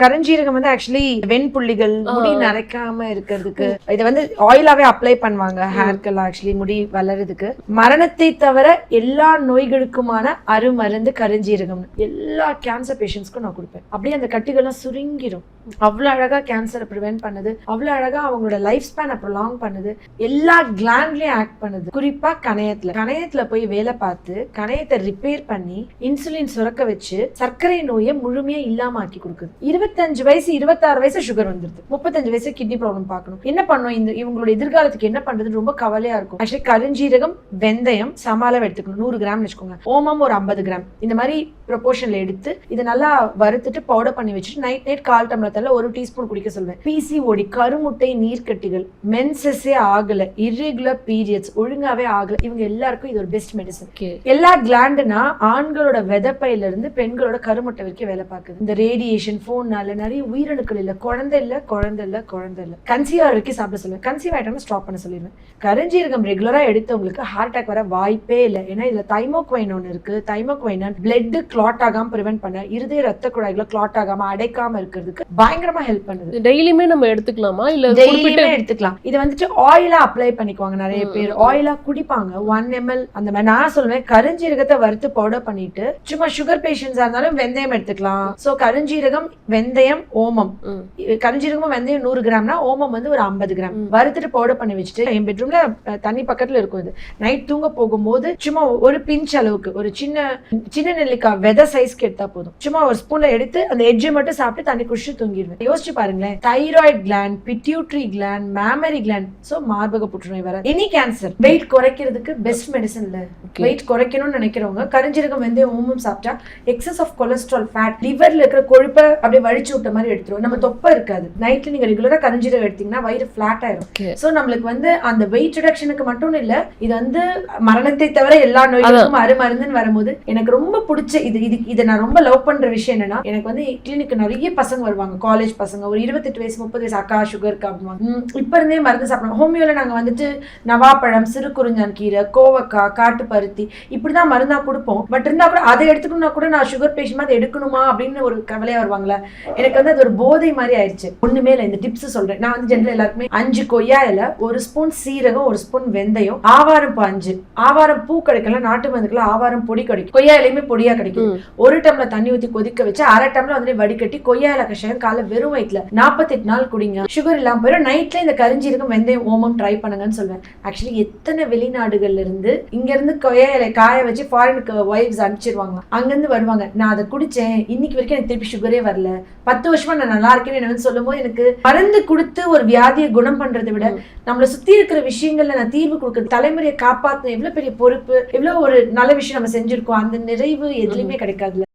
கருஞ்சீரகம் வந்து ஆக்சுவலி வெண்புள்ளிகள் முடி நரைக்காம இருக்கிறதுக்கு இதை வந்து ஆயிலாவே அப்ளை பண்ணுவாங்க ஹேர்க்கெல்லாம் ஆக்சுவலி முடி வளர்றதுக்கு. மரணத்தை தவிர எல்லா நோய்களுக்குமான அருமருந்து கருஞ்சீரகம். எல்லா கேன்சர் பேஷண்ட்ஸ்க்கும் நான் கொடுப்பேன். அப்படியே அந்த கட்டிகள்லாம் சுருங்கிடும். அவ்வளவு அழகா கேன்சரை ப்ரிவென்ட் பண்ணுது, அவ்வளவு அழகா அவங்களோட லைஃப் ஸ்பேனை ப்ரொலாங் பண்ணுது, எல்லா கிளாண்ட்லயும் ஆக்ட் பண்ணுது. குறிப்பா கணையத்துல போய் வேலை பார்த்து கணையத்தை ரிப்பேர் பண்ணி இன்சுலின் சுரக்க வச்சு சர்க்கரை நோயை முழுமையா இல்லாம ஆக்கி கொடுக்குது. 25 வயசு 26 வயசு சுகர் வந்துருது, 35 வயசு கிட்னி ப்ராப்ளம் பார்க்கணும். என்ன பண்ணும் இவங்களோட எதிர்காலத்துக்கு என்ன பண்றதுன்னு ரொம்ப கவலையா இருக்கும். ஆக்சுவலி கருஞ்சீரகம் வெந்தயம் சமாளம் எடுத்துக்கணும், 100 கிராம் வச்சுக்கோங்க. ஓமம் ஒரு 50 கிராம் இந்த மாதிரி ப்ரொபோர்ஷன்ல எடுத்து இதை நல்லா வறுத்துட்டு பவுடர் பண்ணி வச்சுட்டு நைட் 1/4 டம்ளர் 1 டீஸ்பூன் குடிக்க சொல்வேன். பிசிஓடி கருமுட்டை நீர்க்கட்டிகள், மென்சஸே ஆகல, இர்ரெகுலர் பீரியட்ஸ் ஒழுங்காவே ஆகல, இவங்க எல்லாருக்கும் இது ஒரு பெஸ்ட் மெடிசன். எல்லா கிளாண்டுனா ஆண்களோட விதப்பையில இருந்து பெண்களோட கருமுட்டை வரைக்கும் வேலை பார்க்குது. இந்த ரேடியேஷன் போன்னால நிறைய உயிரணுக்கள் இல்ல, குழந்தை இல்ல கன்சீவ் வரைக்கும் சாப்பிட சொல்லுவேன். கன்சீவ் ஆயிட்டோம்னா ஸ்டாப் பண்ண சொல்லிடுவேன். கருஞ்சீரகம் ரெகுலரா எடுத்தவங்களுக்கு ஹார்ட் அட்டாக் வர வாய்ப்பே இல்லை. ஏன்னா இதுல தைமோக்வைன் ஒன்று இருக்கு. தைமோக்வைன் பிளட் கிளாட் ஆகாம பிரிவென்ட் பண்ண, இருதய ரத்த குழாய்களை கிளாட் ஆகாம அடைக்காம இருக்கிறதுக்கு பயங்கரமா ஹெல்ப் பண்ணுது. டெய்லியுமே நம்ம எடுத்துக்கலாமா இல்ல டெய்லியுமே எடுத்துக்கலாம். இது வந்துட்டு ஆயிலா அப்ளை பண்ணிக்குவாங்க நிறைய பேர், ஆயிலா குடிப்பாங்க 1 ml அந்த மாதிரி. நான் சொல்லுவேன் கருஞ்சீரகத்தை வறுத்து பவுடர் பண்ணிட்டு சும்மா சுகர் பேஷண்ட்ஸா இருந்தாலும் வெந்தயம் எடுத்துக்கலாம். சோ கருஞ்சீரகம் வெந்தயம் ஓமம், கருஞ்சீரகமும் வெந்தயம் 100 கிராம்னா ஓமம் வந்து ஒரு 50 கிராம் வறுத்துட்டு பவுடர் பண்ணி வச்சுட்டு என் பெட்ரூம்ல தண்ணி பக்கத்துல இருக்கும். இது நைட் தூங்க போகும்போது சும்மா ஒரு பிஞ்ச் அளவுக்கு ஒரு சின்ன நெல்லிக்காய் விதை சைஸ்க்கு எடுத்தா போதும். சும்மா ஒரு ஸ்பூன்ல எடுத்து அந்த எட்ஜை மட்டும் சாப்பிட்டு தண்ணி குடிச்சு தூங்கிடுவேன். யோசிச்சு பாருங்களேன், thyroid gland, pituitary gland, mammary gland, so மார்பக புற்றுநோய் வர, எனி கேன்சர், வெயிட் குறைக்கிறதுக்கு பெஸ்ட் மெடிசன் இல்ல. வெயிட் குறைக்கணும்னு நினைக்கிறவங்க கருஞ்சீரகம் வெந்தயம் ஓமம் சாப்பிட்டா எக்ஸஸ் ஆஃப் கொலஸ்ட்ரால் ஃபேட், லிவர்ல இருக்கிற கொழுப்பை அப்படியே வழிச்சு விட்ட மாதிரி எடுத்துரும். நம்ம தொப்பை இருக்காது. நைட்ல நீங்க ரெகுலரா கருஞ்சீரகம் எடுத்தீங்கன்னா வயிறு ஃபிளாட் ஆயிரும். சோ நம்மளுக்கு வந்து அந்த வெயிட் ரிடக்ஷனுக்கு மட்டும் இல்ல, இது வந்து மரணத்தை தவிர எல்லா நோய்களுக்கும் அருமருந்துன்னு வரும்போது எனக்கு ரொம்ப பிடிச்ச இதை நான் ரொம்ப லவ் பண்ற விஷயம் என்னன்னா, எனக்கு வந்து கிளினிக்கு நிறைய பசங்க வருவாங்க, காலேஜ் பசங்க, ஒரு 28 வயசு 30 வயசு, அக்கா சுகருக்கு அப்படிவாங்க. இப்ப இருந்தே மருந்து சாப்பிடணும். ஹோமியோல நாங்க வந்துட்டு நவாப்பழம், சிறு குறிஞ்சான் கீரை, கோவக்காய், காட்டு பருத்தி இப்படிதான் மருந்தா கொடுப்போம். பட் இருந்தா கூட அதை எடுத்துக்கணும்னா கூட நான் சுகர் பேஷண்ட் அதை எடுக்கணுமா அப்படின்னு ஒரு கவலையா வருவாங்களா. எனக்கு வந்து அது ஒரு போதை மாதிரி ஆயிடுச்சு. ஒண்ணுமே இல்லை, இந்த டிப்ஸ் சொல்றேன். நான் வந்து ஜென்ரல் எல்லாருக்குமே 5 கொய்யா இலை, 1 ஸ்பூன் சீரகம், 1 ஸ்பூன் வெந்தயம், ஆவாரம் 5, ஆவாரம் பூ கிடைக்கலாம், நாட்டு மருந்துக்குள்ள ஆவாரம் பொடி கிடைக்கும், கொய்யா இலையுமே பொடியா கிடைக்கும். 1 டம்ளர் தண்ணி ஊற்றி கொதிக்க வச்சு 1/2 டம்ளர் வந்து வடிகட்டி கொய்யா இலை கஷாயம் காலை வெறும் வயிற்றுல 48 நாள் குடிங்க. சுகர் இல்லாம போயிடும். நைட்ல இந்த கருஞ்சீரகம் வெந்தயம் ஓமம் ட்ரை பண்ணுங்கன்னு சொல்லுவேன். ஆக்சுவலி எத்தனை வெளிநாடுகள்ல இருந்து இங்க இருந்து கொய்யா இலை காய வச்சு ஃபாரினுக்கு வைஃப்ஸ் அனுப்பிச்சிருவாங்க. அங்க இருந்து வருவாங்க, நான் அதை குடிச்சேன், இன்னைக்கு வரைக்கும் எனக்கு திருப்பி சுகரே வரல, 10 வருஷமா நான் நல்லா இருக்கேன்னு என்ன சொல்லும் போது எனக்கு மருந்து கொடுத்து ஒரு வியாதியை குணம் பண்றதை விட நம்மளை சுத்தி இருக்கிற விஷயங்கள்ல நான் தீர்வு கொடுக்குறது, தலைமுறையை காப்பாற்ற எவ்வளவு பெரிய பொறுப்பு, எவ்வளவு ஒரு நல்ல விஷயம் நம்ம செஞ்சிருக்கோம், அந்த நிறைவு எதுலையுமே கிடைக்காதுல.